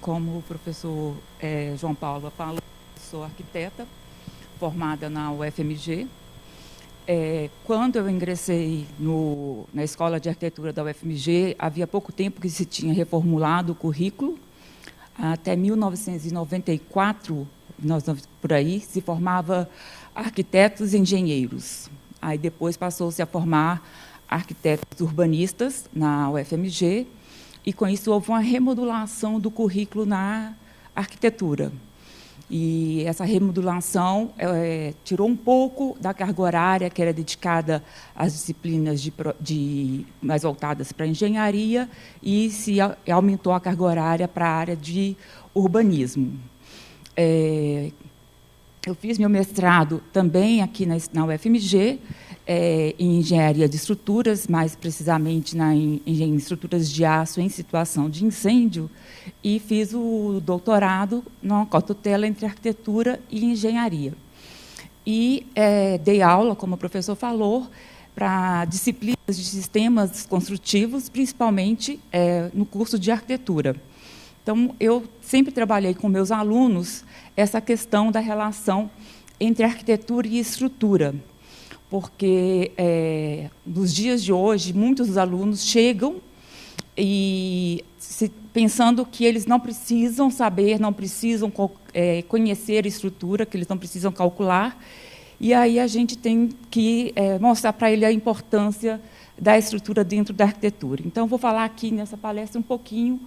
como o professor João Paulo falou, sou arquiteta, formada na UFMG. Quando eu ingressei na Escola de Arquitetura da UFMG, havia pouco tempo que se tinha reformulado o currículo. Até 1994, por aí, se formava arquitetos e engenheiros. Aí depois passou-se a formar arquitetos urbanistas na UFMG, e com isso houve uma remodulação do currículo na arquitetura. E essa remodulação tirou um pouco da carga horária que era dedicada às disciplinas mais voltadas para a engenharia e aumentou a carga horária para a área de urbanismo. Eu fiz meu mestrado também aqui na UFMG, em engenharia de estruturas, mais precisamente em estruturas de aço em situação de incêndio, e fiz o doutorado na cotutela entre arquitetura e engenharia. E dei aula, como o professor falou, para disciplinas de sistemas construtivos, principalmente no curso de arquitetura. Então, eu sempre trabalhei com meus alunos essa questão da relação entre arquitetura e estrutura, porque, nos dias de hoje, muitos dos alunos chegam pensando que eles não precisam saber, não precisam conhecer a estrutura, que eles não precisam calcular, e aí a gente tem que mostrar para ele a importância da estrutura dentro da arquitetura. Então, vou falar aqui nessa palestra um pouquinho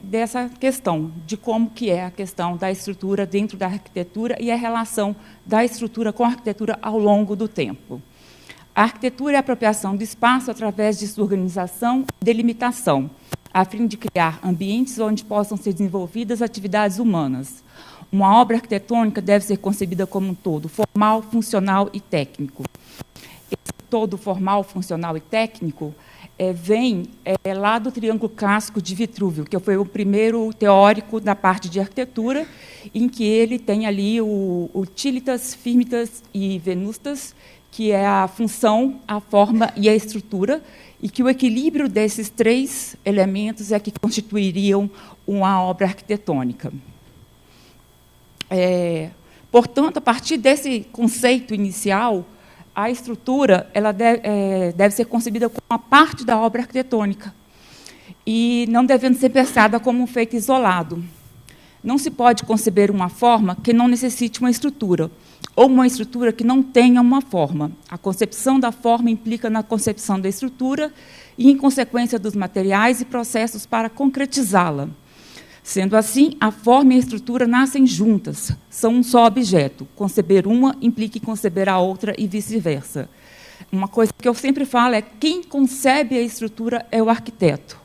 dessa questão, de como que é a questão da estrutura dentro da arquitetura e a relação da estrutura com a arquitetura ao longo do tempo. A arquitetura é a apropriação do espaço através de sua organização e delimitação, a fim de criar ambientes onde possam ser desenvolvidas atividades humanas. Uma obra arquitetônica deve ser concebida como um todo, formal, funcional e técnico. Esse todo formal, funcional e técnico vem lá do Triângulo Clássico de Vitrúvio, que foi o primeiro teórico da parte de arquitetura, em que ele tem ali o utilitas, firmitas e venustas, que é a função, a forma e a estrutura, e que o equilíbrio desses três elementos é que constituiriam uma obra arquitetônica. Portanto, a partir desse conceito inicial, a estrutura ela deve ser concebida como uma parte da obra arquitetônica e não devendo ser pensada como um feito isolado. Não se pode conceber uma forma que não necessite uma estrutura, ou uma estrutura que não tenha uma forma. A concepção da forma implica na concepção da estrutura e, em consequência, dos materiais e processos para concretizá-la. Sendo assim, a forma e a estrutura nascem juntas, são um só objeto. Conceber uma implica em conceber a outra e vice-versa. Uma coisa que eu sempre falo é que quem concebe a estrutura é o arquiteto.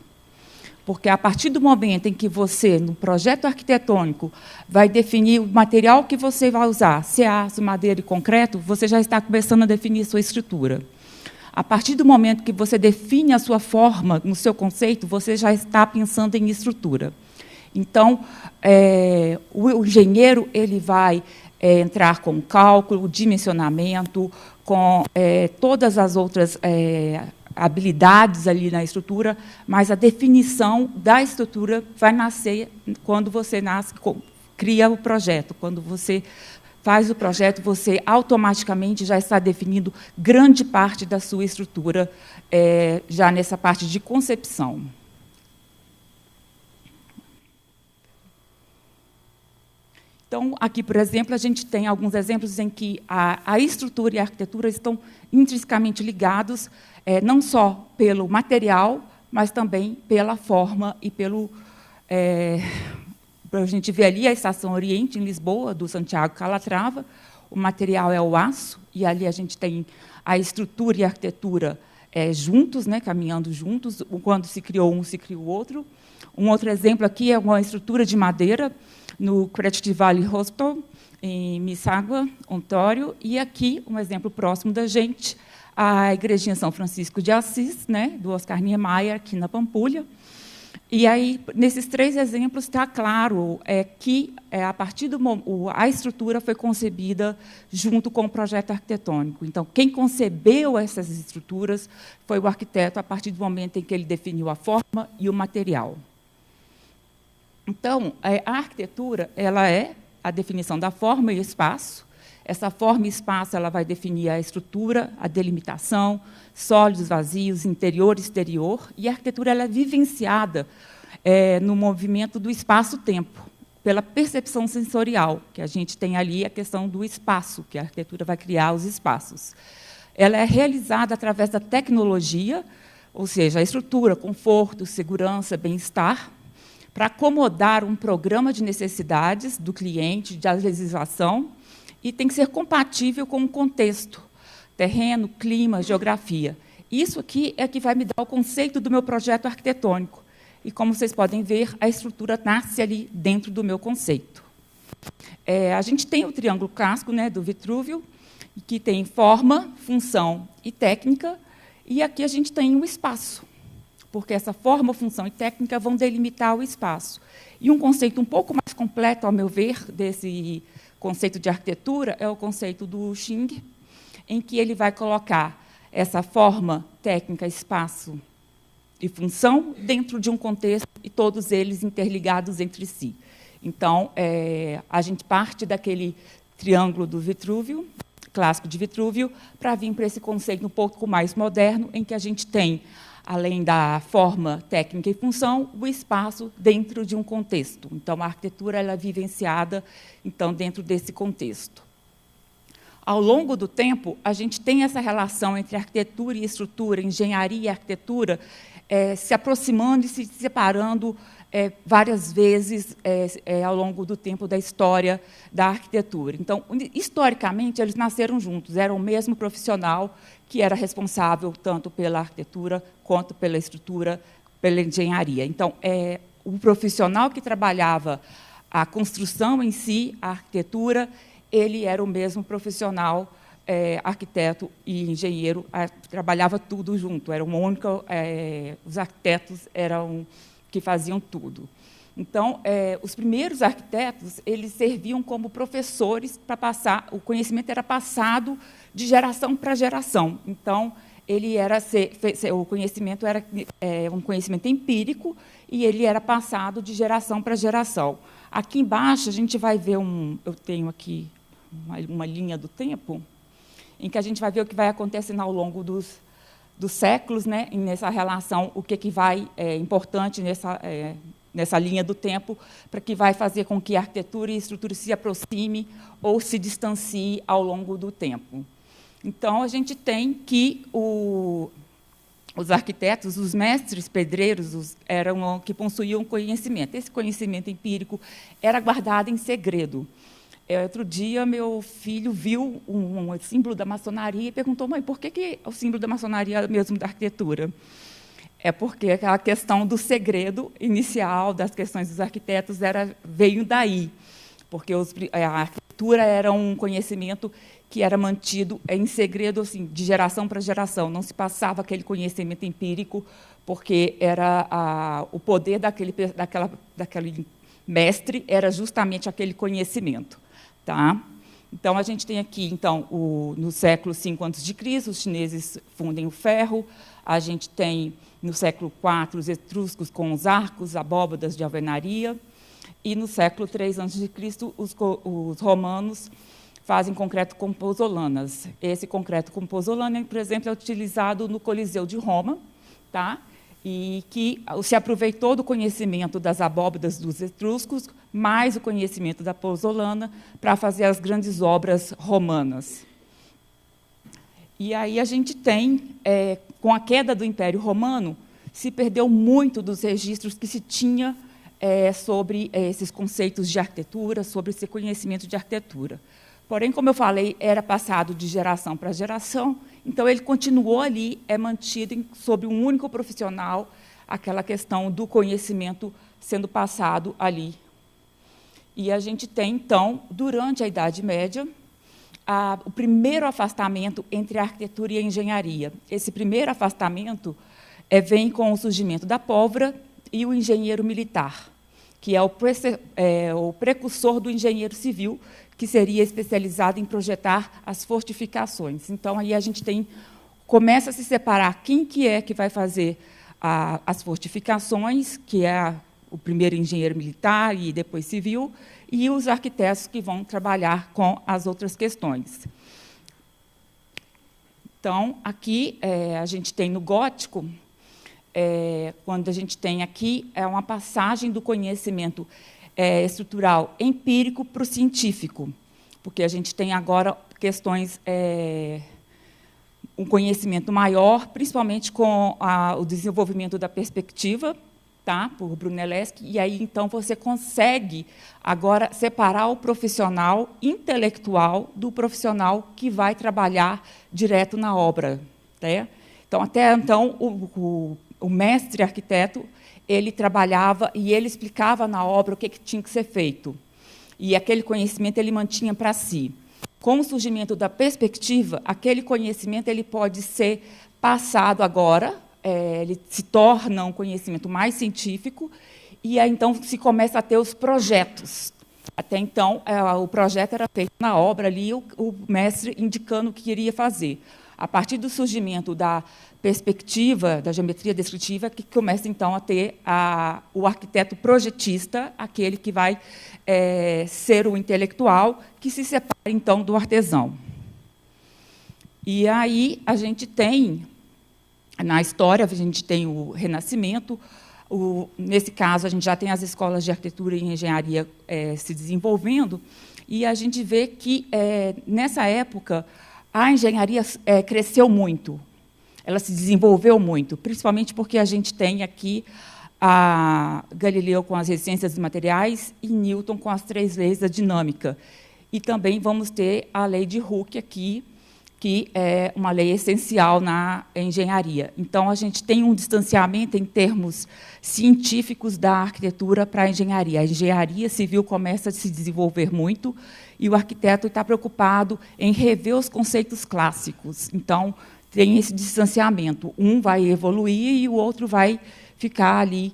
Porque a partir do momento em que você, no projeto arquitetônico, vai definir o material que você vai usar, se é aço, madeira e concreto, você já está começando a definir sua estrutura. A partir do momento que você define a sua forma no seu conceito, você já está pensando em estrutura. Então, o engenheiro ele vai entrar com cálculo, dimensionamento, com todas as outras habilidades ali na estrutura, mas a definição da estrutura vai nascer quando você cria o projeto. Quando você faz o projeto, você automaticamente já está definindo grande parte da sua estrutura, já nessa parte de concepção. Então, aqui, por exemplo, a gente tem alguns exemplos em que a estrutura e a arquitetura estão intrinsecamente ligados, não só pelo material, mas também pela forma e pelo... a gente vê ali a Estação Oriente, em Lisboa, do Santiago Calatrava, o material é o aço, e ali a gente tem a estrutura e a arquitetura juntos, caminhando juntos, quando se criou um, se criou o outro. Um outro exemplo aqui é uma estrutura de madeira, no Credit Valley Hospital, em Mississauga, Ontário, e aqui, um exemplo próximo da gente, a Igrejinha São Francisco de Assis, do Oscar Niemeyer, aqui na Pampulha. E aí, nesses três exemplos, está claro que, a partir a estrutura foi concebida junto com o projeto arquitetônico. Então, quem concebeu essas estruturas foi o arquiteto, a partir do momento em que ele definiu a forma e o material. Então, a arquitetura ela é a definição da forma e espaço. Essa forma e espaço ela vai definir a estrutura, a delimitação, sólidos, vazios, interior e exterior. E a arquitetura ela é vivenciada no movimento do espaço-tempo, pela percepção sensorial, que a gente tem ali a questão do espaço, que a arquitetura vai criar os espaços. Ela é realizada através da tecnologia, ou seja, a estrutura, conforto, segurança, bem-estar, para acomodar um programa de necessidades do cliente, de legislação, e tem que ser compatível com o contexto, terreno, clima, geografia. Isso aqui é que vai me dar o conceito do meu projeto arquitetônico. E, como vocês podem ver, a estrutura nasce ali dentro do meu conceito. A gente tem o triângulo clássico, né, do Vitruvio, que tem forma, função e técnica, e aqui a gente tem o espaço, porque essa forma, função e técnica vão delimitar o espaço. E um conceito um pouco mais completo, ao meu ver, desse conceito de arquitetura, é o conceito do Xing, em que ele vai colocar essa forma, técnica, espaço e função dentro de um contexto e todos eles interligados entre si. Então, a gente parte daquele triângulo do Vitruvio, clássico de Vitruvio, para vir para esse conceito um pouco mais moderno, em que a gente tem, além da forma, técnica e função, o espaço dentro de um contexto. Então, a arquitetura ela é vivenciada então, dentro desse contexto. Ao longo do tempo, a gente tem essa relação entre arquitetura e estrutura, engenharia e arquitetura, se aproximando e se separando várias vezes ao longo do tempo da história da arquitetura. Então, historicamente, eles nasceram juntos, eram o mesmo profissional que era responsável tanto pela arquitetura quanto pela estrutura, pela engenharia. Então, o profissional que trabalhava a construção em si, a arquitetura, ele era o mesmo profissional, arquiteto e engenheiro, trabalhava tudo junto, era uma única, os arquitetos eram que faziam tudo. Então, os primeiros arquitetos, eles serviam como professores para passar, o conhecimento era passado de geração para geração. Então, o conhecimento era um conhecimento empírico e ele era passado de geração para geração. Aqui embaixo, a gente vai ver eu tenho aqui uma linha do tempo, em que a gente vai ver o que vai acontecendo ao longo dos séculos, né, nessa relação, o que vai importante nessa linha do tempo, para que vai fazer com que a arquitetura e a estrutura se aproxime ou se distancie ao longo do tempo. Então, a gente tem que os arquitetos, os mestres pedreiros, eram que possuíam conhecimento. Esse conhecimento empírico era guardado em segredo. Outro dia, meu filho viu um símbolo da maçonaria e perguntou, mãe, por que o símbolo da maçonaria é o mesmo da arquitetura? É porque aquela questão do segredo inicial das questões dos arquitetos veio daí, porque a arquitetura era um conhecimento que era mantido em segredo, assim, de geração para geração. Não se passava aquele conhecimento empírico, porque era o poder daquele mestre era justamente aquele conhecimento. Tá? Então, a gente tem aqui, então, no século V a.C., os chineses fundem o ferro, a gente tem, no século IV, os etruscos com os arcos, abóbadas de alvenaria, e no século III a.C., os romanos fazem concreto com pozzolanas. Esse concreto com pozzolana, por exemplo, é utilizado no Coliseu de Roma, tá? E que se aproveitou do conhecimento das abóbadas dos etruscos, mais o conhecimento da pozzolana, para fazer as grandes obras romanas. E aí a gente tem, com a queda do Império Romano, se perdeu muito dos registros que se tinha sobre esses conceitos de arquitetura, sobre esse conhecimento de arquitetura. Porém, como eu falei, era passado de geração para geração, então ele continuou ali, mantido sob um único profissional, aquela questão do conhecimento sendo passado ali. E a gente tem, então, durante a Idade Média, o primeiro afastamento entre a arquitetura e a engenharia. Esse primeiro afastamento vem com o surgimento da pólvora e o engenheiro militar, que é o precursor do engenheiro civil, que seria especializado em projetar as fortificações. Então, aí a gente começa a se separar quem que vai fazer as fortificações, que é o primeiro engenheiro militar e depois civil, e os arquitetos que vão trabalhar com as outras questões. Então, aqui a gente tem no gótico, quando a gente tem aqui uma passagem do conhecimento estrutural empírico para o científico, porque a gente tem agora questões, um conhecimento maior, principalmente com o desenvolvimento da perspectiva, tá, por Brunelleschi, e aí, então, você consegue agora separar o profissional intelectual do profissional que vai trabalhar direto na obra. Né? Então, até então, o mestre arquiteto, ele trabalhava e ele explicava na obra o que tinha que ser feito. E aquele conhecimento ele mantinha para si. Com o surgimento da perspectiva, aquele conhecimento ele pode ser passado agora, ele se torna um conhecimento mais científico, e aí, então, se começa a ter os projetos. Até então, o projeto era feito na obra, ali, o mestre indicando o que queria fazer. A partir do surgimento da perspectiva, da geometria descritiva, que começa, então, a ter o arquiteto projetista, aquele que vai ser o intelectual, que se separa, então, do artesão. E aí a gente tem, na história, a gente tem o Renascimento, nesse caso, a gente já tem as escolas de arquitetura e engenharia se desenvolvendo, e a gente vê que, nessa época, a engenharia cresceu muito, ela se desenvolveu muito, principalmente porque a gente tem aqui a Galileu com as resistências dos materiais e Newton com as 3 leis da dinâmica. E também vamos ter a lei de Hooke aqui, que é uma lei essencial na engenharia. Então, a gente tem um distanciamento em termos científicos da arquitetura para a engenharia. A engenharia civil começa a se desenvolver muito e o arquiteto está preocupado em rever os conceitos clássicos. Então, tem esse distanciamento. Um vai evoluir e o outro vai ficar ali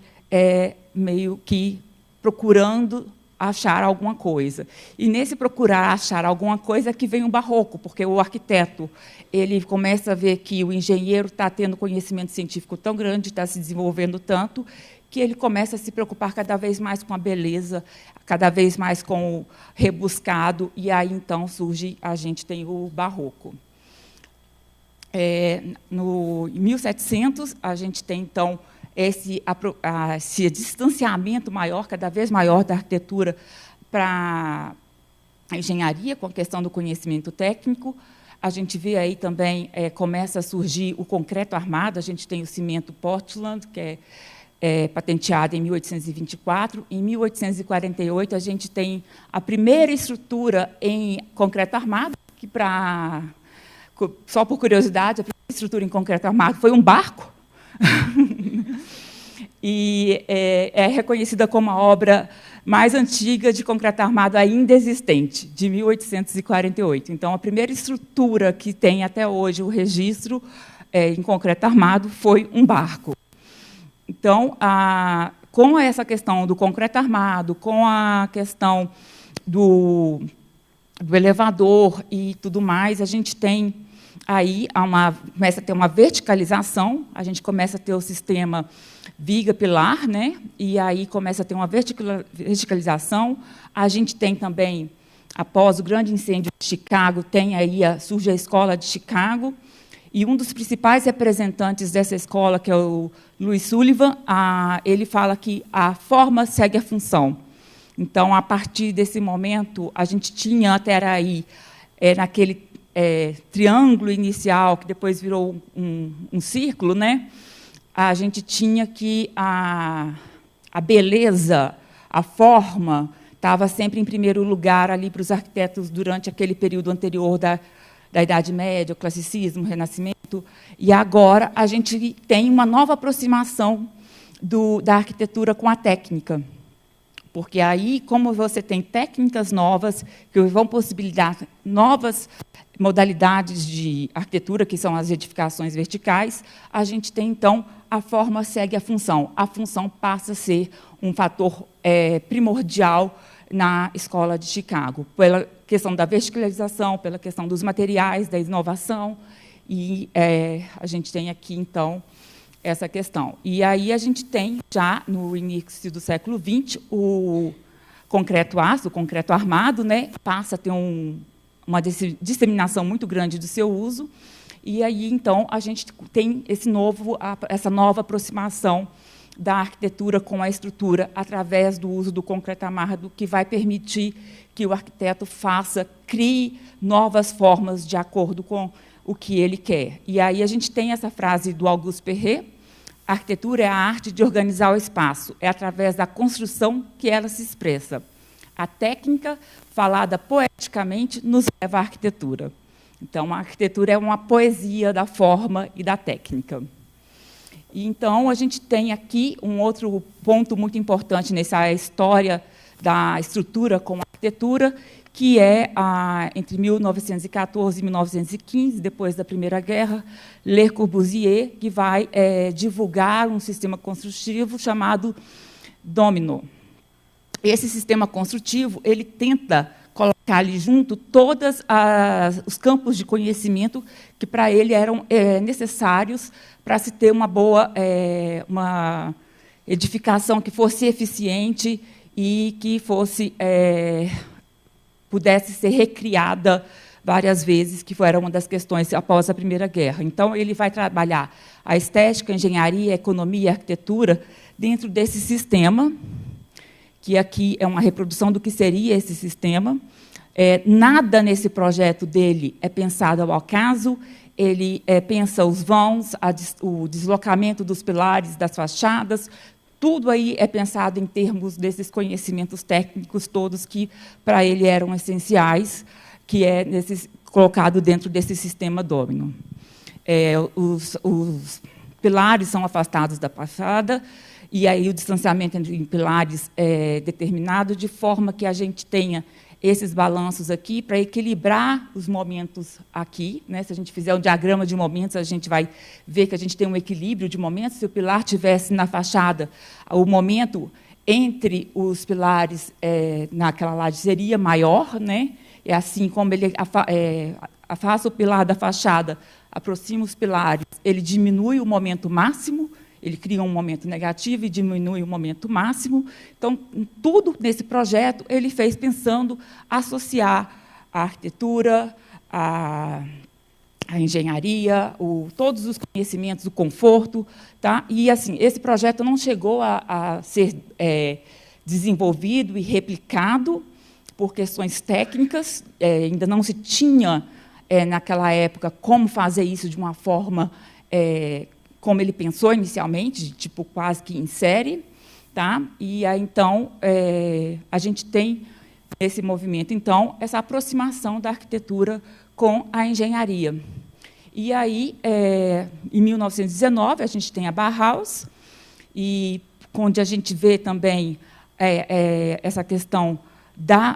meio que procurando achar alguma coisa. E, nesse procurar achar alguma coisa, que vem o barroco, porque o arquiteto ele começa a ver que o engenheiro está tendo conhecimento científico tão grande, está se desenvolvendo tanto, que ele começa a se preocupar cada vez mais com a beleza, cada vez mais com o rebuscado, e aí, então, a gente tem o barroco. Em 1700, a gente tem, então, esse distanciamento maior, cada vez maior, da arquitetura para a engenharia, com a questão do conhecimento técnico. A gente vê aí também, começa a surgir o concreto armado, a gente tem o cimento Portland, que é patenteado em 1824. Em 1848, a gente tem a primeira estrutura em concreto armado, que, só por curiosidade, a primeira estrutura em concreto armado foi um barco, e é reconhecida como a obra mais antiga de concreto armado ainda existente, de 1848. Então, a primeira estrutura que tem até hoje o registro em concreto armado foi um barco. Então, com essa questão do concreto armado, com a questão do elevador e tudo mais, a gente tem aí começa a ter uma verticalização, a gente começa a ter o sistema viga-pilar, né? E aí começa a ter uma verticalização. A gente tem também, após o grande incêndio de Chicago, surge a Escola de Chicago, e um dos principais representantes dessa escola, que é o Louis Sullivan, ele fala que a forma segue a função. Então, a partir desse momento, a gente tinha até aí, naquele triângulo inicial, que depois virou um círculo, né? A gente tinha que a beleza, a forma, estava sempre em primeiro lugar ali para os arquitetos durante aquele período anterior da Idade Média, o classicismo, o Renascimento, e agora a gente tem uma nova aproximação da arquitetura com a técnica. Porque aí, como você tem técnicas novas, que vão possibilitar novas modalidades de arquitetura, que são as edificações verticais, a gente tem, então, a forma segue a função. A função passa a ser um fator primordial na Escola de Chicago, pela questão da verticalização, pela questão dos materiais, da inovação, e a gente tem aqui, então, essa questão. E aí a gente tem, já no início do século XX, o concreto aço, o concreto armado, né, passa a ter uma disseminação muito grande do seu uso, e aí, então, a gente tem essa nova aproximação da arquitetura com a estrutura através do uso do concreto armado, que vai permitir que o arquiteto crie novas formas de acordo com o que ele quer. E aí a gente tem essa frase do Auguste Perret: a arquitetura é a arte de organizar o espaço, é através da construção que ela se expressa. A técnica, falada poeticamente, nos leva à arquitetura. Então, a arquitetura é uma poesia da forma e da técnica. E, então, a gente tem aqui um outro ponto muito importante nessa história da estrutura com a arquitetura, que é, entre 1914 e 1915, depois da Primeira Guerra, Le Corbusier, que vai divulgar um sistema construtivo chamado Domino. Esse sistema construtivo, ele tenta colocar ali junto todos os campos de conhecimento que, para ele, eram necessários para se ter uma boa uma edificação que fosse eficiente e que pudesse ser recriada várias vezes, que era uma das questões após a Primeira Guerra. Então, ele vai trabalhar a estética, a engenharia, a economia e a arquitetura dentro desse sistema, que aqui é uma reprodução do que seria esse sistema. Nada nesse projeto dele é pensado ao acaso, ele pensa os vãos, o deslocamento dos pilares, das fachadas, tudo aí é pensado em termos desses conhecimentos técnicos todos que, para ele, eram essenciais, que é colocado dentro desse sistema Domino. Os pilares são afastados da fachada, e aí o distanciamento entre pilares é determinado de forma que a gente tenha esses balanços aqui para equilibrar os momentos aqui, né? Se a gente fizer um diagrama de momentos, a gente vai ver que a gente tem um equilíbrio de momentos. Se o pilar tivesse na fachada, o momento entre os pilares naquela laje seria maior, né? É assim como ele afasta o pilar da fachada, aproxima os pilares, ele diminui o momento máximo. Ele cria um momento negativo e diminui o momento máximo. Então, tudo nesse projeto ele fez pensando associar a arquitetura, a engenharia, todos os conhecimentos, o conforto. Tá? E, assim, esse projeto não chegou a ser desenvolvido e replicado por questões técnicas. Ainda não se tinha, naquela época, como fazer isso de uma forma como ele pensou inicialmente, tipo quase que em série, tá? E aí, então, a gente tem nesse movimento, então, essa aproximação da arquitetura com a engenharia. E aí, em 1919, a gente tem a Bauhaus, e onde a gente vê também essa questão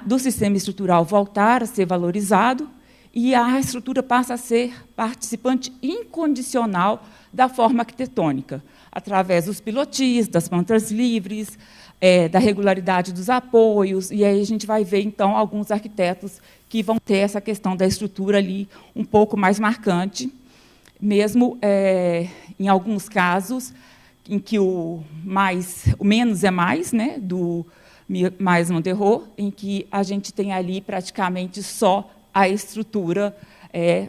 do sistema estrutural voltar a ser valorizado, e a estrutura passa a ser participante incondicional da forma arquitetônica, através dos pilotis, das plantas livres, da regularidade dos apoios, e aí a gente vai ver, então, alguns arquitetos que vão ter essa questão da estrutura ali um pouco mais marcante, mesmo em alguns casos em que o menos é mais, né, do Mies van der Rohe, em que a gente tem ali praticamente só a estrutura.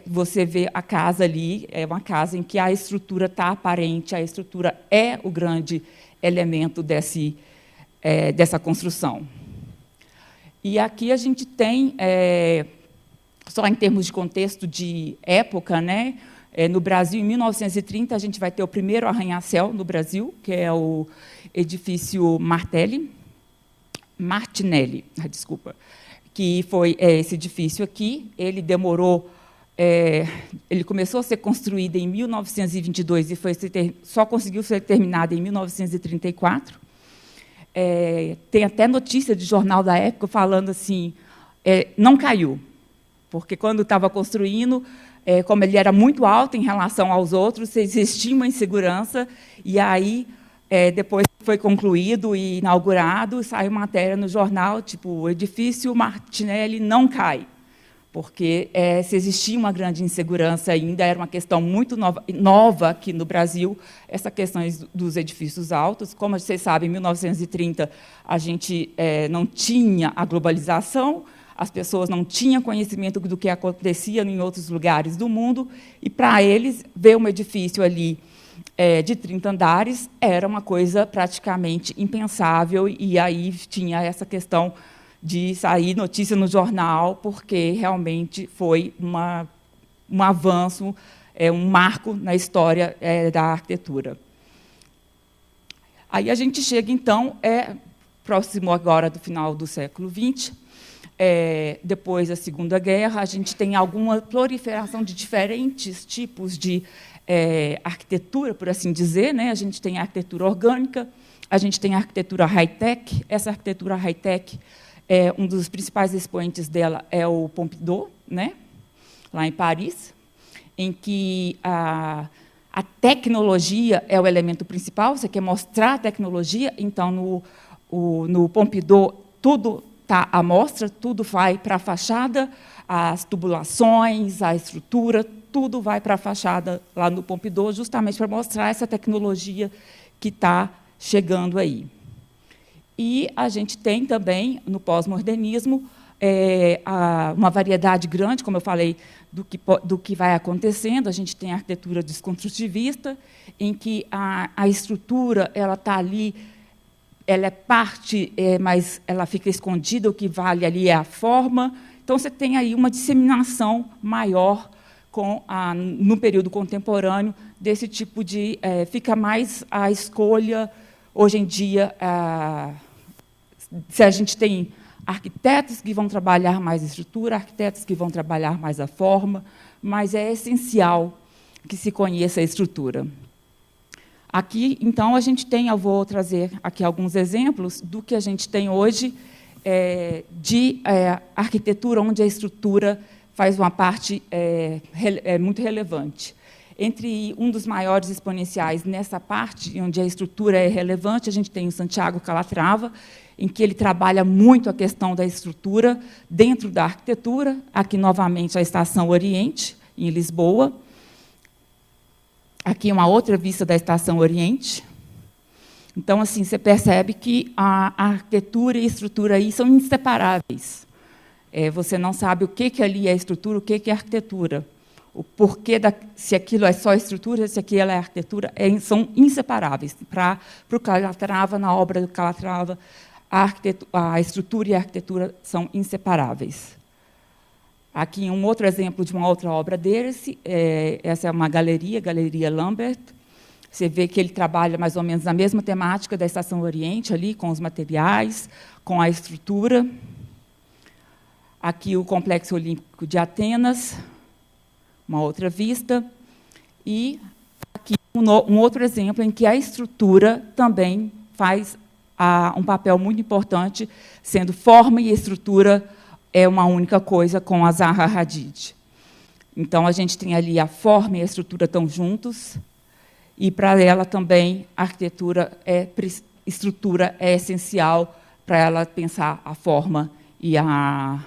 Você vê a casa ali, é uma casa em que a estrutura está aparente, a estrutura é o grande elemento dessa construção. E aqui a gente tem, só em termos de contexto de época, né, no Brasil, em 1930, a gente vai ter o primeiro arranha-céu no Brasil, que é o edifício Martinelli, desculpa, que foi esse edifício aqui. Ele demorou... ele começou a ser construído em 1922 e só conseguiu ser terminado em 1934. Tem até notícia de jornal da época falando assim, não caiu, porque quando estava construindo, como ele era muito alto em relação aos outros, existia uma insegurança, e aí, depois que foi concluído e inaugurado, saiu matéria no jornal, tipo, o edifício Martinelli não cai. porque se existia uma grande insegurança ainda, era uma questão muito nova aqui no Brasil, essa questão dos edifícios altos. Como vocês sabem, em 1930, a gente não tinha a globalização, as pessoas não tinham conhecimento do que acontecia em outros lugares do mundo, e, para eles, ver um edifício ali de 30 andares era uma coisa praticamente impensável, e aí tinha essa questão de sair notícia no jornal, porque realmente foi um avanço, um marco na história da arquitetura. Aí a gente chega, então, próximo agora do final do século XX, depois da Segunda Guerra, a gente tem alguma proliferação de diferentes tipos de arquitetura, por assim dizer, né? A gente tem a arquitetura orgânica, a gente tem a arquitetura high-tech. Essa arquitetura high-tech, um dos principais expoentes dela é o Pompidou, né? Lá em Paris, em que a tecnologia é o elemento principal. Você quer mostrar a tecnologia, então, no Pompidou, tudo está à mostra, tudo vai para a fachada, as tubulações, a estrutura, tudo vai para a fachada lá no Pompidou, justamente para mostrar essa tecnologia que está chegando aí. E a gente tem também, no pós-modernismo, uma variedade grande, como eu falei, do que vai acontecendo. A gente tem a arquitetura desconstrutivista, em que a estrutura ela está ali, ela é parte, mas ela fica escondida, o que vale ali é a forma. Então, você tem aí uma disseminação maior no período contemporâneo desse tipo de... fica mais a escolha, hoje em dia, se a gente tem arquitetos que vão trabalhar mais a estrutura, arquitetos que vão trabalhar mais a forma, mas é essencial que se conheça a estrutura. Aqui, então, a gente tem, eu vou trazer aqui alguns exemplos do que a gente tem hoje de arquitetura, onde a estrutura faz uma parte muito relevante. Entre um dos maiores exponenciais nessa parte, onde a estrutura é relevante, a gente tem o Santiago Calatrava, em que ele trabalha muito a questão da estrutura dentro da arquitetura. Aqui, novamente, a Estação Oriente, em Lisboa. Aqui uma outra vista da Estação Oriente. Então, assim, você percebe que a arquitetura e a estrutura aí são inseparáveis. Você não sabe o que ali é estrutura, o que é arquitetura. O porquê, se aquilo é só estrutura, se aquilo é arquitetura, são inseparáveis. Para o Calatrava, na obra do Calatrava, a estrutura e a arquitetura são inseparáveis. Aqui um outro exemplo de uma outra obra dele, essa é uma galeria, Galeria Lambert. Você vê que ele trabalha mais ou menos na mesma temática da Estação Oriente, ali, com os materiais, com a estrutura. Aqui o Complexo Olímpico de Atenas, uma outra vista. E aqui um outro exemplo em que a estrutura também faz um papel muito importante, sendo forma e estrutura é uma única coisa com a Zaha Hadid. Então, a gente tem ali a forma e a estrutura estão juntos, e, para ela, também, a estrutura é essencial para ela pensar a forma e a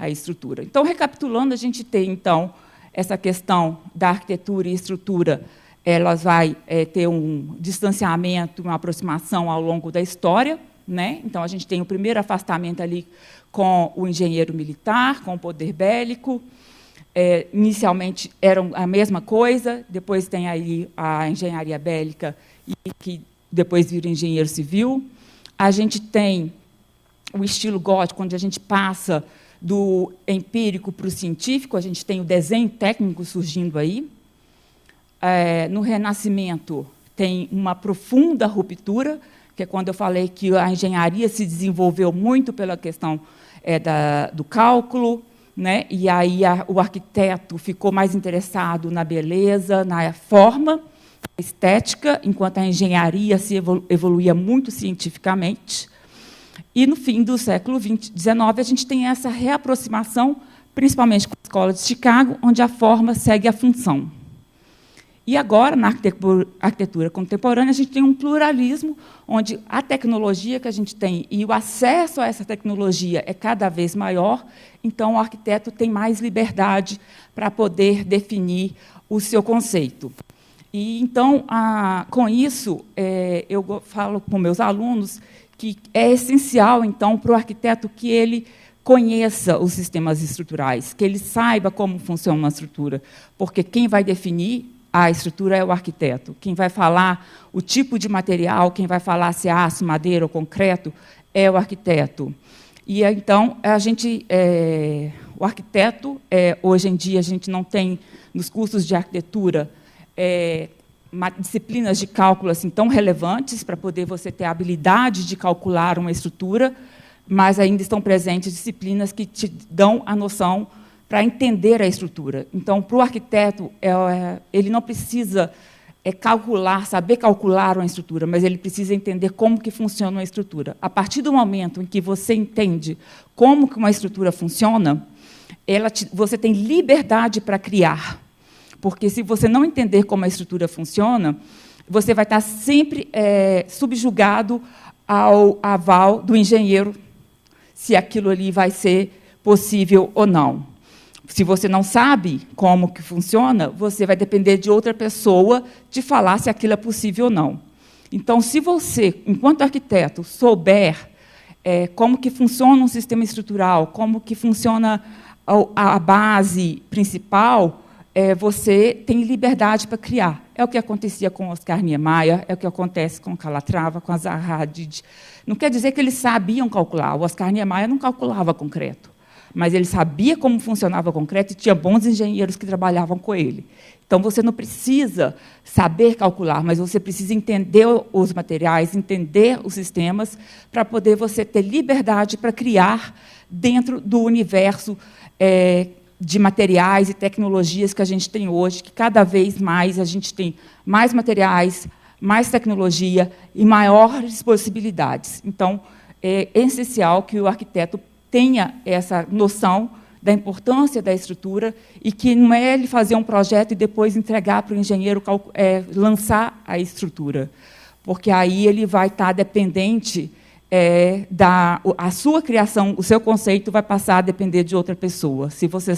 estrutura. Então, recapitulando, a gente tem, então, essa questão da arquitetura e estrutura, elas vai ter um distanciamento, uma aproximação ao longo da história, né? Então, a gente tem o primeiro afastamento ali com o engenheiro militar, com o poder bélico. Inicialmente eram a mesma coisa, depois tem aí a engenharia bélica, que depois vira engenheiro civil. A gente tem o estilo gótico, onde a gente passa do empírico para o científico, a gente tem o desenho técnico surgindo aí. No Renascimento, tem uma profunda ruptura, que é quando eu falei que a engenharia se desenvolveu muito pela questão do cálculo, né? E aí o arquiteto ficou mais interessado na beleza, na forma, na estética, enquanto a engenharia se evoluía muito cientificamente. E, no fim do século XIX, a gente tem essa reaproximação, principalmente com a Escola de Chicago, onde a forma segue a função. E agora, na arquitetura contemporânea, a gente tem um pluralismo, onde a tecnologia que a gente tem e o acesso a essa tecnologia é cada vez maior, então o arquiteto tem mais liberdade para poder definir o seu conceito. E, então, com isso, eu falo com meus alunos que é essencial, então, para o arquiteto que ele conheça os sistemas estruturais, que ele saiba como funciona uma estrutura, porque quem vai definir a estrutura é o arquiteto. Quem vai falar o tipo de material, quem vai falar se é aço, madeira ou concreto, é o arquiteto. E, então, o arquiteto, hoje em dia, a gente não tem, nos cursos de arquitetura, disciplinas de cálculo assim, tão relevantes para poder você ter a habilidade de calcular uma estrutura, mas ainda estão presentes disciplinas que te dão a noção para entender a estrutura. Então, para o arquiteto, ele não precisa saber calcular uma estrutura, mas ele precisa entender como que funciona uma estrutura. A partir do momento em que você entende como que uma estrutura funciona, você tem liberdade para criar. Porque, se você não entender como a estrutura funciona, você vai estar sempre subjugado ao aval do engenheiro, se aquilo ali vai ser possível ou não. Se você não sabe como que funciona, você vai depender de outra pessoa te falar se aquilo é possível ou não. Então, se você, enquanto arquiteto, souber como que funciona um sistema estrutural, como que funciona a base principal, você tem liberdade para criar. É o que acontecia com Oscar Niemeyer, é o que acontece com Calatrava, com Zaha Hadid. Não quer dizer que eles sabiam calcular. O Oscar Niemeyer não calculava concreto, mas ele sabia como funcionava o concreto e tinha bons engenheiros que trabalhavam com ele. Então, você não precisa saber calcular, mas você precisa entender os materiais, entender os sistemas, para poder você ter liberdade para criar dentro do universo de materiais e tecnologias que a gente tem hoje, que cada vez mais a gente tem mais materiais, mais tecnologia e maiores possibilidades. Então, é essencial que o arquiteto tenha essa noção da importância da estrutura e que não é ele fazer um projeto e depois entregar para o engenheiro lançar a estrutura, porque aí ele vai estar dependente a sua criação, o seu conceito vai passar a depender de outra pessoa. Se você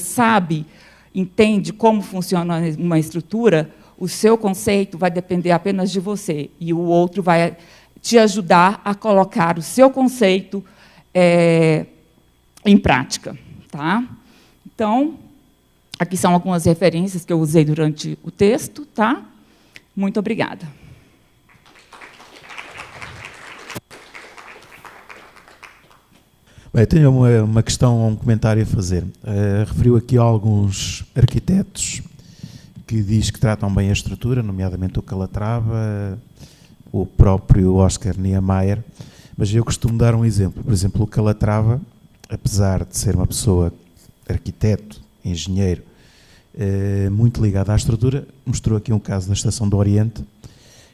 entende como funciona uma estrutura, o seu conceito vai depender apenas de você, e o outro vai te ajudar a colocar o seu conceito em prática. Tá? Então, aqui são algumas referências que eu usei durante o texto. Tá? Muito obrigada. Bem, tenho uma questão, um comentário a fazer. Referiu aqui alguns arquitetos que diz que tratam bem a estrutura, nomeadamente o Calatrava, o próprio Oscar Niemeyer, mas eu costumo dar um exemplo. Por exemplo, o Calatrava, apesar de ser uma pessoa, arquiteto, engenheiro, muito ligado à estrutura, mostrou aqui um caso da Estação do Oriente,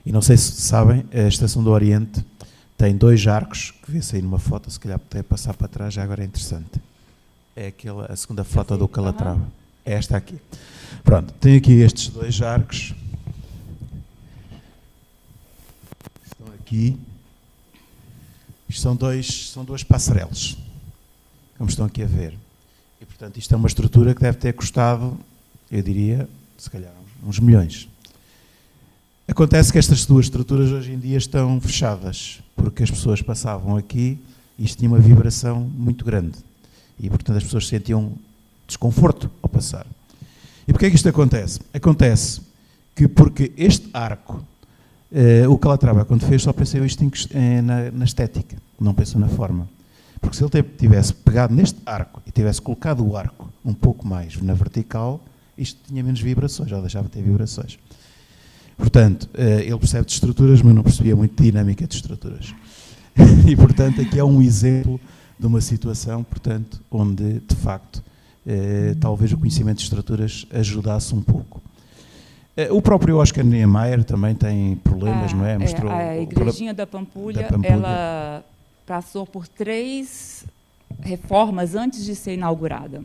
e não sei se sabem, a Estação do Oriente tem 2 arcos, que vê-se aí numa foto, se calhar até passar para trás, já agora é interessante. É a segunda foto do Calatrava. É esta aqui. Pronto, tem aqui estes 2 arcos. Estão aqui. Isto são duas passarelas, como estão aqui a ver. E, portanto, isto é uma estrutura que deve ter custado, eu diria, se calhar, uns milhões. Acontece que estas 2 estruturas hoje em dia estão fechadas, porque as pessoas passavam aqui e isto tinha uma vibração muito grande. E, portanto, as pessoas sentiam desconforto ao passar. E porquê é que isto acontece? Acontece que, porque este arco, o Calatrava, quando fez, só pensou isto na estética, não pensou na forma. Porque se ele tivesse pegado neste arco e tivesse colocado o arco um pouco mais na vertical, isto tinha menos vibrações, já deixava de ter vibrações. Portanto, ele percebe de estruturas, mas não percebia muito de dinâmica de estruturas. E, portanto, aqui é um exemplo de uma situação, portanto, onde, de facto, talvez o conhecimento de estruturas ajudasse um pouco. O próprio Oscar Niemeyer também tem problemas, não é? Mostrou a Igrejinha da Pampulha, ela passou por 3 reformas antes de ser inaugurada.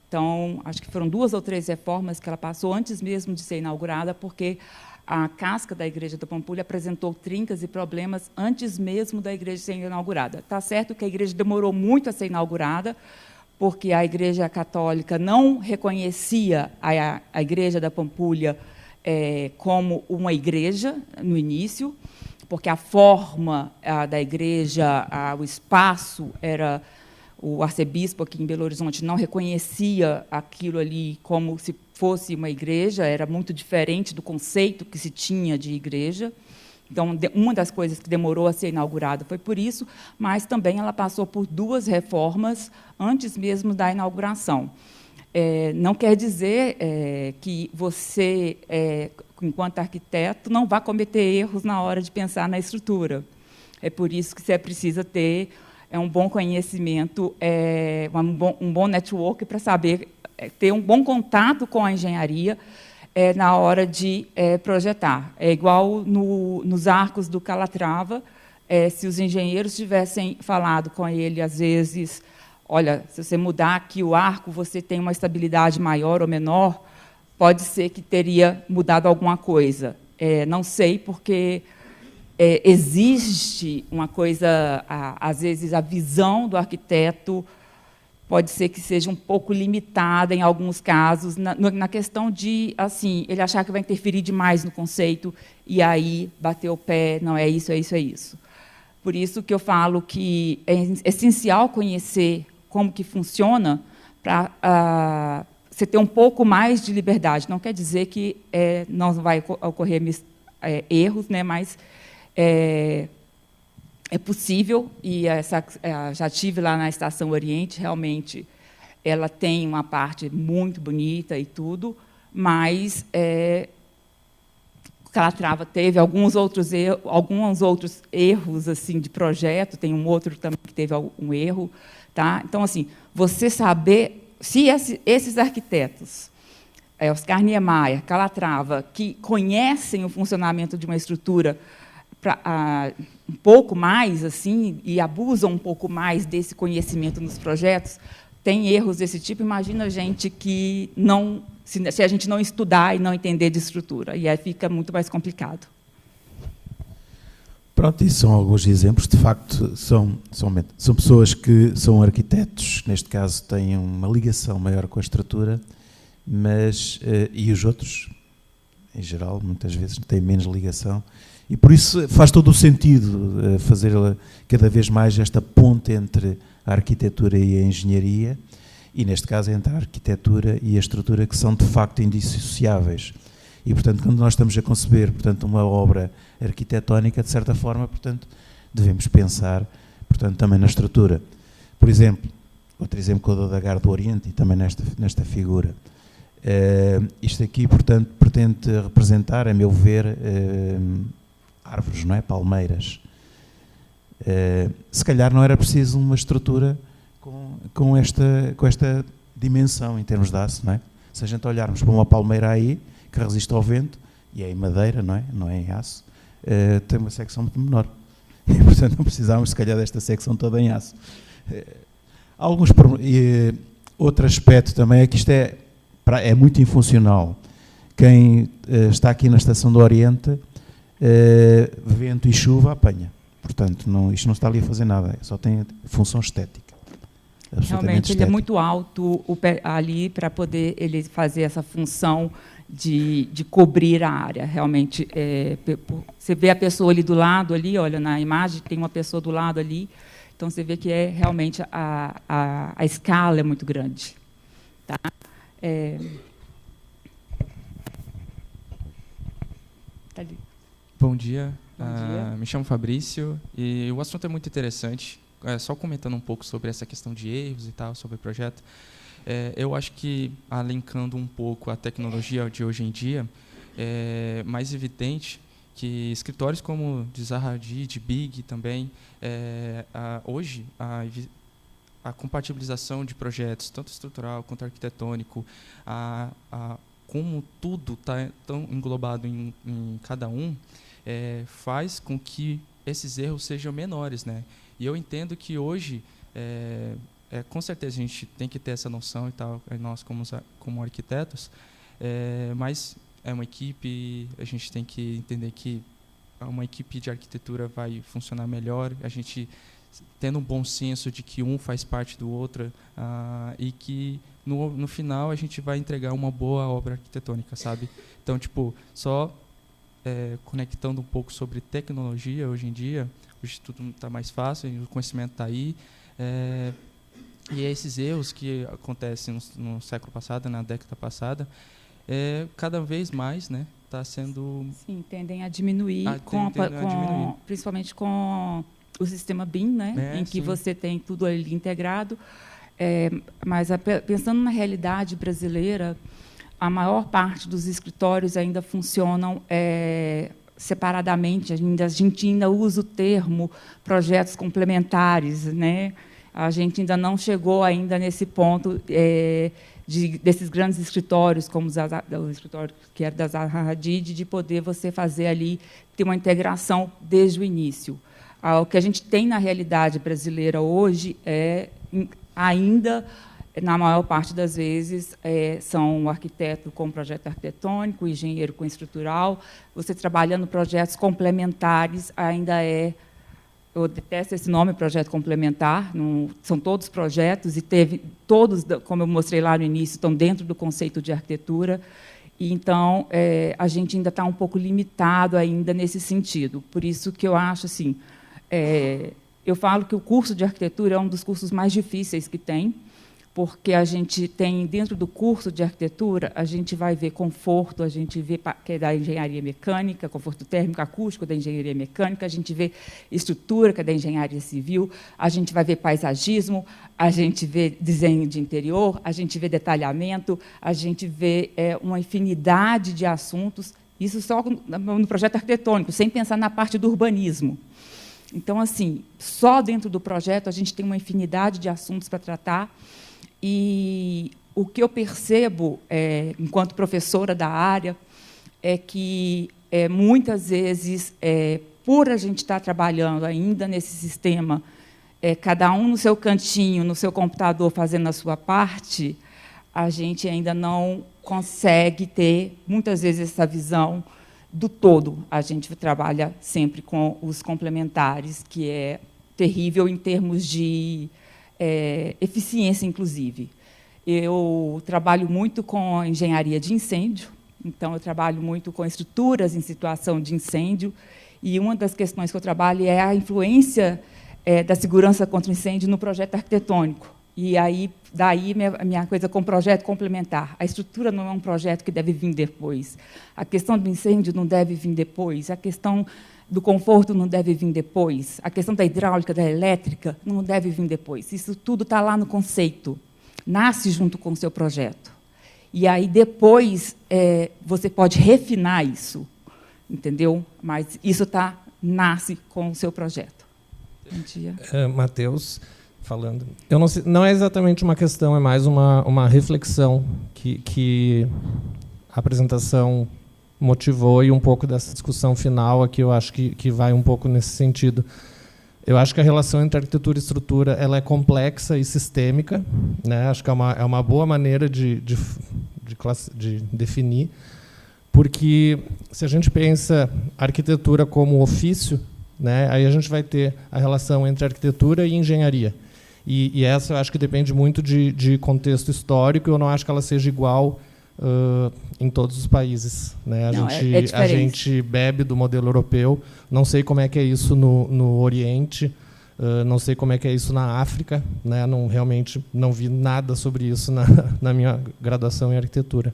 Então, acho que foram 2 ou 3 reformas que ela passou antes mesmo de ser inaugurada, porque a casca da Igreja da Pampulha apresentou trincas e problemas antes mesmo da igreja ser inaugurada. Está certo que a igreja demorou muito a ser inaugurada, porque a Igreja Católica não reconhecia a Igreja da Pampulha como uma igreja no início, porque a forma da igreja, o espaço era... O arcebispo aqui em Belo Horizonte não reconhecia aquilo ali como se fosse uma igreja, era muito diferente do conceito que se tinha de igreja. Então, uma das coisas que demorou a ser inaugurada foi por isso, mas também ela passou por 2 reformas antes mesmo da inauguração. Não quer dizer que você, enquanto arquiteto, não vá cometer erros na hora de pensar na estrutura. É por isso que você precisa ter um bom conhecimento, um bom network para saber ter um bom contato com a engenharia na hora de projetar. É igual nos arcos do Calatrava, se os engenheiros tivessem falado com ele, às vezes, olha, se você mudar aqui o arco, você tem uma estabilidade maior ou menor, pode ser que teria mudado alguma coisa. Não sei, porque... existe uma coisa, às vezes, a visão do arquiteto pode ser que seja um pouco limitada, em alguns casos, na questão de, assim, ele achar que vai interferir demais no conceito e aí bater o pé, não, é isso, é isso, é isso. Por isso que eu falo que é essencial conhecer como que funciona para você ter um pouco mais de liberdade. Não quer dizer que não vai ocorrer erros, né, mas... É possível, e já estive lá na Estação Oriente, realmente ela tem uma parte muito bonita e tudo, mas Calatrava teve alguns outros erros assim, de projeto, tem um outro também que teve um erro. Tá? Então, assim, você saber se esses arquitetos, Oscar Niemeyer, Calatrava, que conhecem o funcionamento de uma estrutura um pouco mais assim e abusam um pouco mais desse conhecimento nos projetos, tem erros desse tipo. Imagina a gente que não, se a gente não estudar e não entender de estrutura, e aí fica muito mais complicado. Pronto, e são alguns exemplos. De facto, são pessoas que são arquitetos, neste caso têm uma ligação maior com a estrutura, mas e os outros, em geral, muitas vezes têm menos ligação. E por isso faz todo o sentido fazer cada vez mais esta ponte entre a arquitetura e a engenharia, e neste caso entre a arquitetura e a estrutura, que são de facto indissociáveis. E, portanto, quando nós estamos a conceber, portanto, uma obra arquitetónica, de certa forma, portanto, devemos pensar, portanto, também na estrutura. Por exemplo, outro exemplo que eu dou da Gar do Oriente, e também nesta figura. Isto aqui, portanto, pretende representar, a meu ver, árvores, não é? Palmeiras. Se calhar não era preciso uma estrutura com esta dimensão em termos de aço, não é? Se a gente olharmos para uma palmeira aí, que resiste ao vento, e é em madeira, não é? Não é em aço, tem uma secção muito menor. E, portanto, não precisávamos, se calhar, desta secção toda em aço. Outro aspecto também é que isto é muito infuncional. Quem está aqui na Estação do Oriente, vento e chuva apanha. Portanto, isto não está ali a fazer nada, só tem função estética. Realmente, ele é muito alto ali para poder ele fazer essa função de cobrir a área. Realmente, você vê a pessoa ali do lado, ali, olha, na imagem tem uma pessoa do lado ali, então você vê que realmente a escala é muito grande. Tá? Tá ali. Bom dia. Bom dia. Me chamo Fabrício e o assunto é muito interessante. Só comentando um pouco sobre essa questão de erros e tal, sobre o projeto. Eu acho que, alencando um pouco a tecnologia de hoje em dia, é mais evidente que escritórios como de Zaha Hadid, Big também, hoje a compatibilização de projetos, tanto estrutural quanto arquitetônico, como tudo está tão englobado em cada um, faz com que esses erros sejam menores, né? E eu entendo que hoje com certeza a gente tem que ter essa noção e tal, nós como arquitetos, mas é uma equipe, a gente tem que entender que uma equipe de arquitetura vai funcionar melhor, a gente tendo um bom senso de que um faz parte do outro, e que no final a gente vai entregar uma boa obra arquitetônica, sabe? Então, tipo, só conectando um pouco sobre tecnologia hoje em dia, hoje tudo está mais fácil, o conhecimento está aí, e esses erros que acontecem no século passado, na década passada, cada vez mais, né, está sendo... Sim, tendem a diminuir, principalmente com o sistema BIM, né, em que você tem tudo ali integrado. Mas pensando na realidade brasileira, a maior parte dos escritórios ainda funcionam separadamente. A gente ainda usa o termo projetos complementares, né? A gente ainda não chegou ainda nesse ponto desses grandes escritórios, como o escritório que era da Zaha Hadid, de poder você fazer ali, ter uma integração desde o início. O que a gente tem na realidade brasileira hoje ainda, na maior parte das vezes, são o arquiteto com projeto arquitetônico, o engenheiro com estrutural. Você trabalhando projetos complementares ainda eu detesto esse nome, projeto complementar, não, são todos projetos, e todos, como eu mostrei lá no início, estão dentro do conceito de arquitetura, e então a gente ainda está um pouco limitado ainda nesse sentido. Por isso que eu acho assim, eu falo que o curso de arquitetura é um dos cursos mais difíceis que tem, porque a gente tem, dentro do curso de arquitetura, a gente vai ver conforto, a gente vê que é da engenharia mecânica, conforto térmico, acústico da engenharia mecânica, a gente vê estrutura, que é da engenharia civil, a gente vai ver paisagismo, a gente vê desenho de interior, a gente vê detalhamento, a gente vê uma infinidade de assuntos, isso só no projeto arquitetônico, sem pensar na parte do urbanismo. Então, assim, só dentro do projeto a gente tem uma infinidade de assuntos para tratar. E o que eu percebo, enquanto professora da área, é que, muitas vezes, por a gente estar trabalhando ainda nesse sistema, cada um no seu cantinho, no seu computador, fazendo a sua parte, a gente ainda não consegue ter, muitas vezes, essa visão do todo. A gente trabalha sempre com os complementares, que é terrível em termos de eficiência, inclusive. Eu trabalho muito com engenharia de incêndio, então eu trabalho muito com estruturas em situação de incêndio, e uma das questões que eu trabalho é a influência da segurança contra o incêndio no projeto arquitetônico. E aí, daí minha coisa com projeto complementar. A estrutura não é um projeto que deve vir depois. A questão do incêndio não deve vir depois. A questão do conforto não deve vir depois. A questão da hidráulica, da elétrica, não deve vir depois. Isso tudo está lá no conceito. Nasce junto com o seu projeto. E aí, depois, você pode refinar isso, entendeu? Mas isso nasce com o seu projeto. Bom dia. Matheus, falando. Eu não sei, não é exatamente uma questão, é mais uma reflexão que a apresentação motivou, e um pouco dessa discussão final aqui eu acho que vai um pouco nesse sentido. Eu acho que a relação entre arquitetura e estrutura ela é complexa e sistêmica, né? Acho que é uma boa maneira de definir, porque se a gente pensa a arquitetura como ofício, né, aí a gente vai ter a relação entre arquitetura e engenharia. E essa eu acho que depende muito de contexto histórico, eu não acho que ela seja igual em todos os países, né? A gente bebe do modelo europeu, não sei como é que é isso no Oriente, não sei como é que é isso na África, né? Realmente não vi nada sobre isso na minha graduação em arquitetura.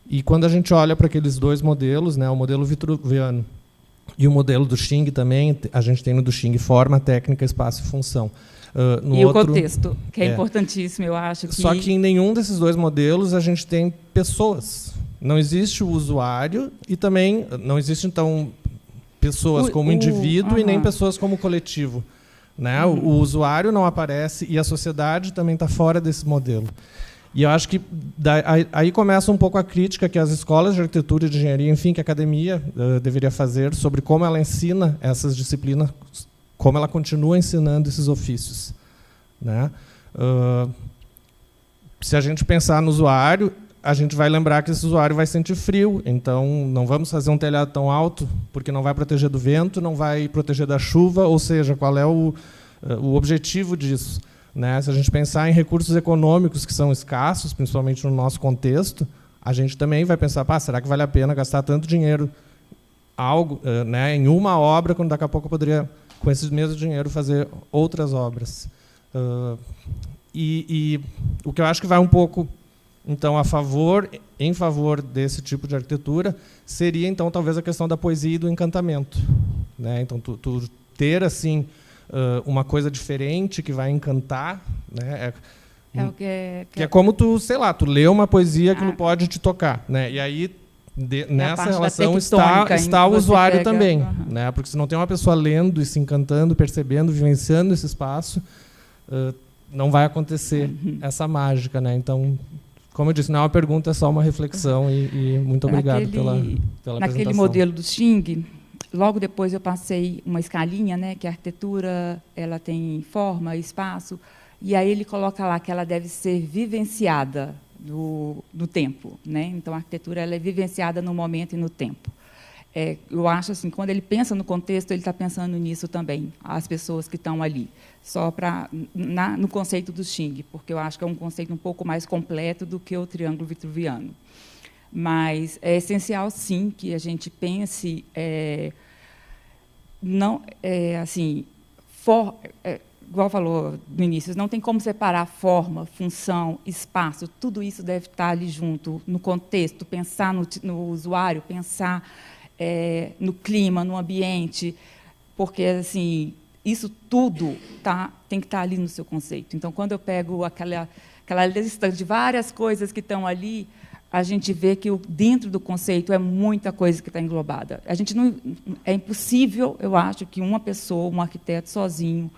E quando a gente olha para aqueles dois modelos, né, o modelo vitruviano e o modelo do Xing também, a gente tem no do Xing forma, técnica, espaço e função. E o contexto, que é importantíssimo, eu acho. Só que em nenhum desses dois modelos a gente tem pessoas. Não existe o usuário e também não existe, então, pessoas como indivíduo e nem pessoas como coletivo. Né? O usuário não aparece e a sociedade também está fora desse modelo. E eu acho que aí começa um pouco a crítica que as escolas de arquitetura e de engenharia, enfim, que a academia deveria fazer sobre como ela ensina essas disciplinas, como ela continua ensinando esses ofícios. né? Se a gente pensar no usuário, a gente vai lembrar que esse usuário vai sentir frio, então não vamos fazer um telhado tão alto, porque não vai proteger do vento, não vai proteger da chuva, ou seja, qual é o objetivo disso, né? Se a gente pensar em recursos econômicos que são escassos, principalmente no nosso contexto, a gente também vai pensar, será que vale a pena gastar tanto dinheiro né, em uma obra, quando daqui a pouco eu poderia, com esse mesmo dinheiro, fazer outras obras. E o que eu acho que vai um pouco então em favor desse tipo de arquitetura seria então talvez a questão da poesia e do encantamento, né? Então tu ter assim uma coisa diferente que vai encantar, né? Que é como tu, sei lá, tu lê uma poesia, aquilo pode te tocar, né? E aí nessa relação está o usuário também, né? Porque se não tem uma pessoa lendo e se encantando, percebendo, vivenciando esse espaço, não vai acontecer essa mágica, né? Então, como eu disse, não é uma pergunta, é só uma reflexão e muito obrigado pela apresentação. Naquele modelo do Xing, logo depois eu passei uma escalinha, né, que a arquitetura ela tem forma, espaço, e aí ele coloca lá que ela deve ser vivenciada no tempo, né? Então a arquitetura ela é vivenciada no momento e no tempo. Eu acho assim, quando ele pensa no contexto, ele está pensando nisso também, as pessoas que estão ali, só no conceito do Xing, porque eu acho que é um conceito um pouco mais completo do que o triângulo vitruviano. Mas é essencial, sim, que a gente pense, igual falou no início, não tem como separar forma, função, espaço, tudo isso deve estar ali junto, no contexto, pensar no usuário, pensar no clima, no ambiente, porque assim, isso tudo tem que estar ali no seu conceito. Então, quando eu pego aquela lista de várias coisas que estão ali, a gente vê que dentro do conceito é muita coisa que está englobada. É impossível, eu acho, que uma pessoa, um arquiteto sozinho,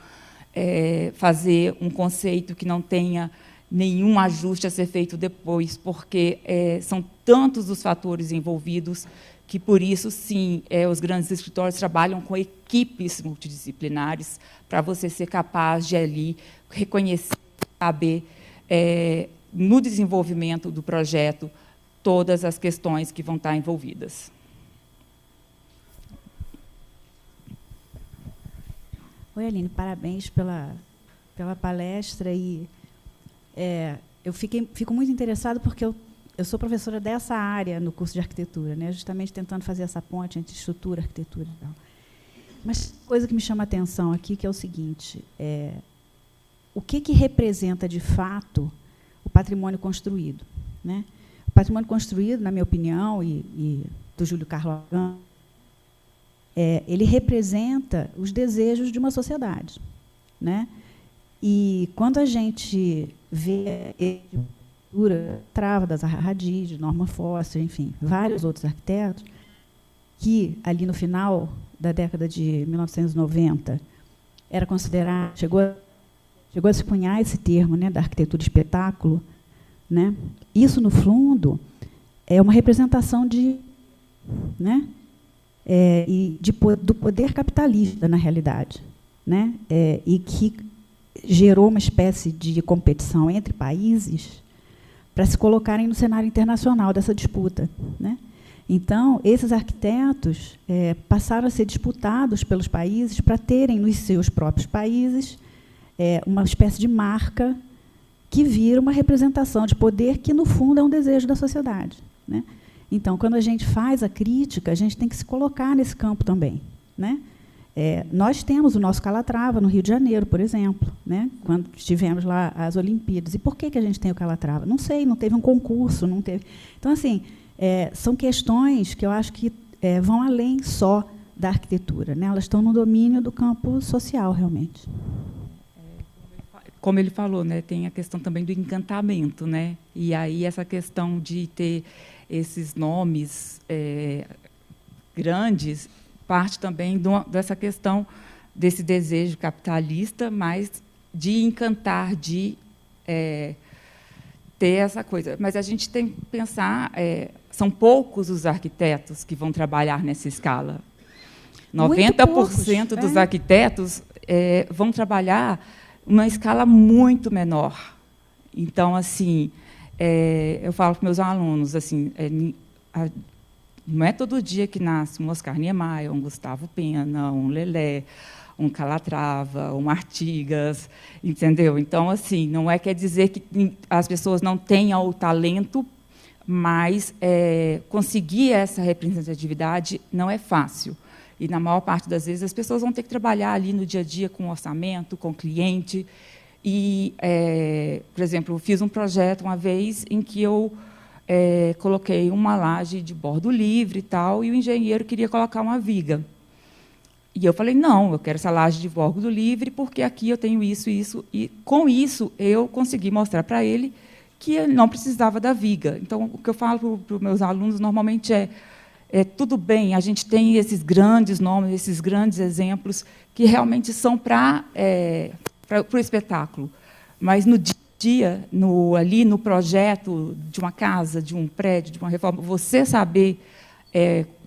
fazer um conceito que não tenha nenhum ajuste a ser feito depois, porque são tantos os fatores envolvidos que, por isso, sim, os grandes escritórios trabalham com equipes multidisciplinares para você ser capaz de, ali, reconhecer, saber, no desenvolvimento do projeto, todas as questões que vão estar envolvidas. Oi, Aline, parabéns pela palestra. Eu fico muito interessada porque eu sou professora dessa área no curso de arquitetura, né, justamente tentando fazer essa ponte entre estrutura, arquitetura e tal. Mas coisa que me chama a atenção aqui, que é o seguinte, o que representa, de fato, o patrimônio construído, né? O patrimônio construído, na minha opinião, e do Júlio Carlos Lagan, ele representa os desejos de uma sociedade, né? E quando a gente vê trava da Zaha Hadid, Norman Foster, enfim, vários outros arquitetos, que ali no final da década de 1990 era considerado, chegou a se cunhar esse termo, né, da arquitetura espetáculo, né? Isso, no fundo, é uma representação do poder capitalista, na realidade, né? E que gerou uma espécie de competição entre países para se colocarem no cenário internacional dessa disputa, né? Então, esses arquitetos passaram a ser disputados pelos países para terem nos seus próprios países uma espécie de marca que vira uma representação de poder que, no fundo, é um desejo da sociedade, né? Então, quando a gente faz a crítica, a gente tem que se colocar nesse campo também, né? Nós temos o nosso Calatrava no Rio de Janeiro, por exemplo, né? Quando estivemos lá às Olimpíadas. E por que a gente tem o Calatrava? Não sei, não teve um concurso, não teve. Então, assim, são questões que eu acho que vão além só da arquitetura, né? Elas estão no domínio do campo social, realmente. Como ele falou, né, tem a questão também do encantamento, né? E aí essa questão de ter esses nomes grandes parte também dessa questão desse desejo capitalista, mas de encantar, de ter essa coisa. Mas a gente tem que pensar, são poucos os arquitetos que vão trabalhar nessa escala. 90% dos arquitetos vão trabalhar uma escala muito menor. Então, assim, eu falo para meus alunos, assim, não é todo dia que nasce um Oscar Niemeyer, um Gustavo Pena, um Lelé, um Calatrava, um Artigas, entendeu? Então, assim, não quer dizer que as pessoas não tenham o talento, mas conseguir essa representatividade não é fácil. E, na maior parte das vezes, as pessoas vão ter que trabalhar ali no dia a dia com orçamento, com cliente. E, por exemplo, eu fiz um projeto uma vez em que eu coloquei uma laje de bordo livre e tal, e o engenheiro queria colocar uma viga. E eu falei, não, eu quero essa laje de bordo livre, porque aqui eu tenho isso e isso. E, com isso, eu consegui mostrar para ele que ele não precisava da viga. Então, o que eu falo para os meus alunos, normalmente, tudo bem, a gente tem esses grandes nomes, esses grandes exemplos, que realmente são para o espetáculo. Mas, no dia a dia, ali no projeto de uma casa, de um prédio, de uma reforma, você saber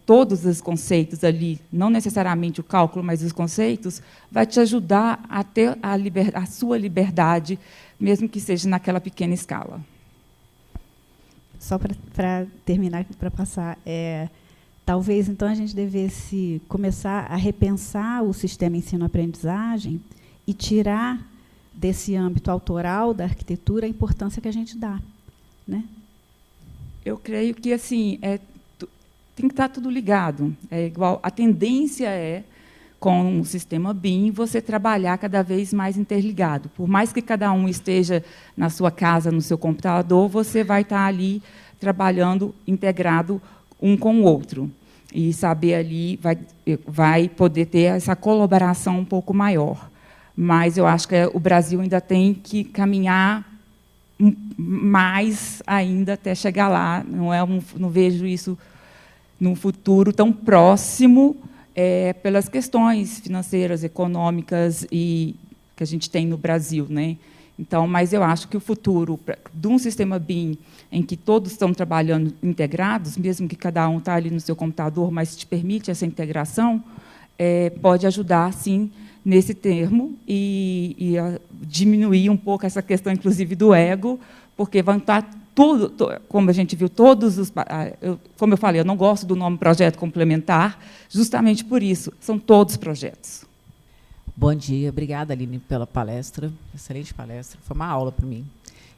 todos os conceitos ali, não necessariamente o cálculo, mas os conceitos, vai te ajudar a ter a sua liberdade, mesmo que seja naquela pequena escala. Só para terminar, para passar, talvez, então, a gente devesse começar a repensar o sistema ensino-aprendizagem e tirar desse âmbito autoral da arquitetura a importância que a gente dá, né? Eu creio que, assim, tem que estar tudo ligado. É igual, a tendência com o sistema BIM, você trabalhar cada vez mais interligado. Por mais que cada um esteja na sua casa, no seu computador, você vai estar ali trabalhando integrado um com o outro. E saber ali, vai poder ter essa colaboração um pouco maior. Mas eu acho que o Brasil ainda tem que caminhar mais ainda até chegar lá. Não vejo isso num futuro tão próximo, pelas questões financeiras, econômicas e que a gente tem no Brasil, né? Então, mas eu acho que o futuro de um sistema BIM em que todos estão trabalhando integrados, mesmo que cada um está ali no seu computador, mas te permite essa integração, pode ajudar, sim, nesse termo e diminuir um pouco essa questão, inclusive, do ego, porque vão estar tudo, como a gente viu, todos os... como eu falei, eu não gosto do nome projeto complementar, justamente por isso, são todos projetos. Bom dia, obrigada, Aline, pela palestra, excelente palestra, foi uma aula para mim.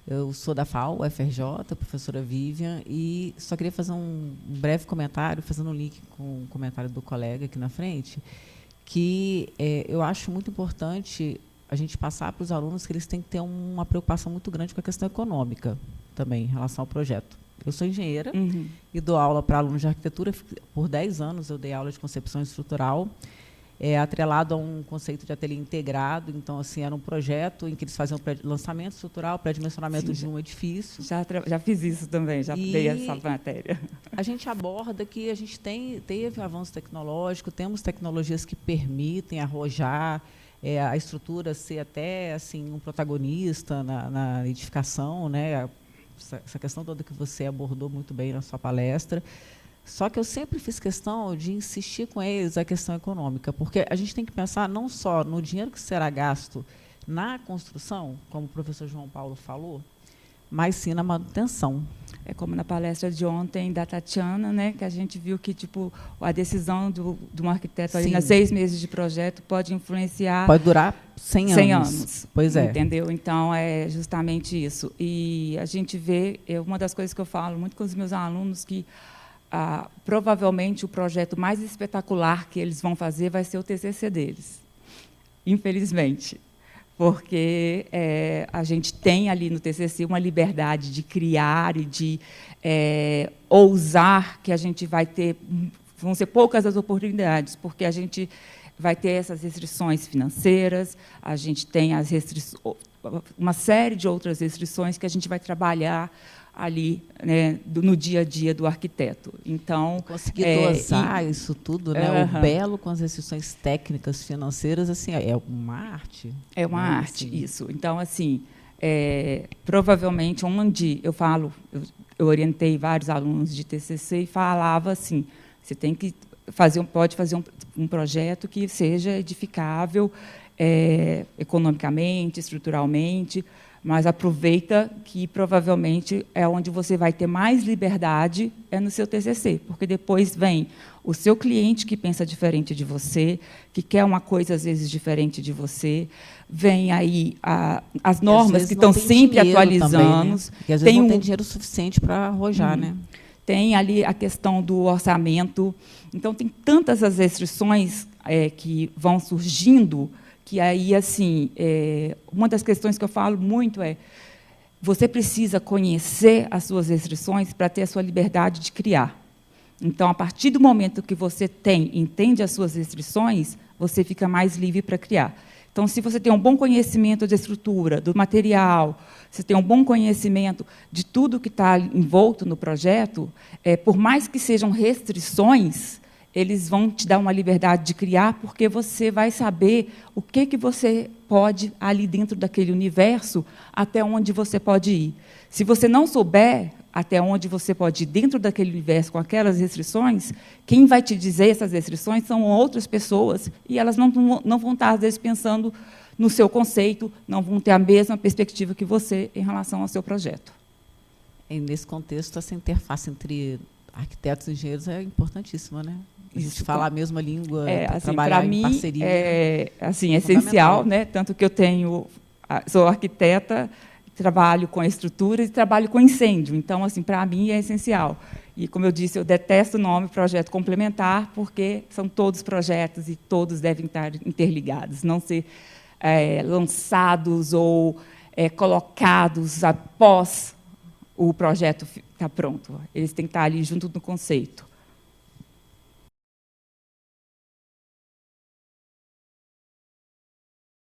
Eu sou da FAO, UFRJ, professora Vivian, e só queria fazer um breve comentário, fazendo um link com o comentário do colega aqui na frente, que eu acho muito importante a gente passar para os alunos que eles têm que ter uma preocupação muito grande com a questão econômica também, em relação ao projeto. Eu sou engenheira e dou aula para alunos de arquitetura. Por 10 anos eu dei aula de concepção estrutural, atrelado a um conceito de ateliê integrado. Então, assim, era um projeto em que eles faziam lançamento estrutural, pré-dimensionamento de um edifício. Já fiz isso também, já dei essa matéria. A gente aborda que a gente teve avanço tecnológico, temos tecnologias que permitem arrojar a estrutura ser até assim um protagonista na edificação, né? Essa questão toda que você abordou muito bem na sua palestra. Só que eu sempre fiz questão de insistir com eles a questão econômica, porque a gente tem que pensar não só no dinheiro que será gasto na construção, como o professor João Paulo falou, mas sim na manutenção. É como na palestra de ontem da Tatiana, né, que a gente viu que a decisão de um arquiteto ali, nas 6 meses de projeto pode influenciar... Pode durar 100 anos. 100 anos. Pois é. Entendeu? Então, é justamente isso. E a gente vê, uma das coisas que eu falo muito com os meus alunos, que provavelmente o projeto mais espetacular que eles vão fazer vai ser o TCC deles, infelizmente, porque a gente tem ali no TCC uma liberdade de criar e de ousar, que a gente vai ter, vão ser poucas as oportunidades, porque a gente vai ter essas restrições financeiras, a gente tem uma série de outras restrições que a gente vai trabalhar ali, né, no dia a dia do arquiteto. Então, conseguir dosar isso tudo, né? O belo com as restrições técnicas, financeiras, assim, é uma arte. É uma arte, assim. Isso. Então, assim, provavelmente, onde eu orientei vários alunos de TCC e falava assim, você tem que pode fazer um projeto que seja edificável, economicamente, estruturalmente, mas aproveita que provavelmente é onde você vai ter mais liberdade é no seu TCC, porque depois vem o seu cliente que pensa diferente de você, que quer uma coisa às vezes diferente de você, vem aí as normas que estão sempre atualizando. Também, né? Porque às vezes não tem dinheiro suficiente para arrojar, né? Tem ali a questão do orçamento. Então, tem tantas as restrições que vão surgindo, que aí, assim, uma das questões que eu falo muito é você precisa conhecer as suas restrições para ter a sua liberdade de criar. Então, a partir do momento que você entende as suas restrições, você fica mais livre para criar. Então, se você tem um bom conhecimento da estrutura, do material, se tem um bom conhecimento de tudo que está envolto no projeto, por mais que sejam restrições, eles vão te dar uma liberdade de criar, porque você vai saber o que você pode, ali dentro daquele universo, até onde você pode ir. Se você não souber até onde você pode ir dentro daquele universo com aquelas restrições, quem vai te dizer essas restrições são outras pessoas, e elas não vão estar, às vezes, pensando no seu conceito, não vão ter a mesma perspectiva que você em relação ao seu projeto. E, nesse contexto, essa interface entre arquitetos e engenheiros é importantíssima, né? A gente falar a mesma língua, assim, trabalhar em parceria. É assim, essencial, né? Tanto que eu sou arquiteta, trabalho com estruturas e trabalho com incêndio. Então, assim, para mim é essencial. E, como eu disse, eu detesto o nome projeto complementar, porque são todos projetos e todos devem estar interligados, não ser lançados ou colocados após o projeto estar pronto. Eles têm que estar ali junto no conceito.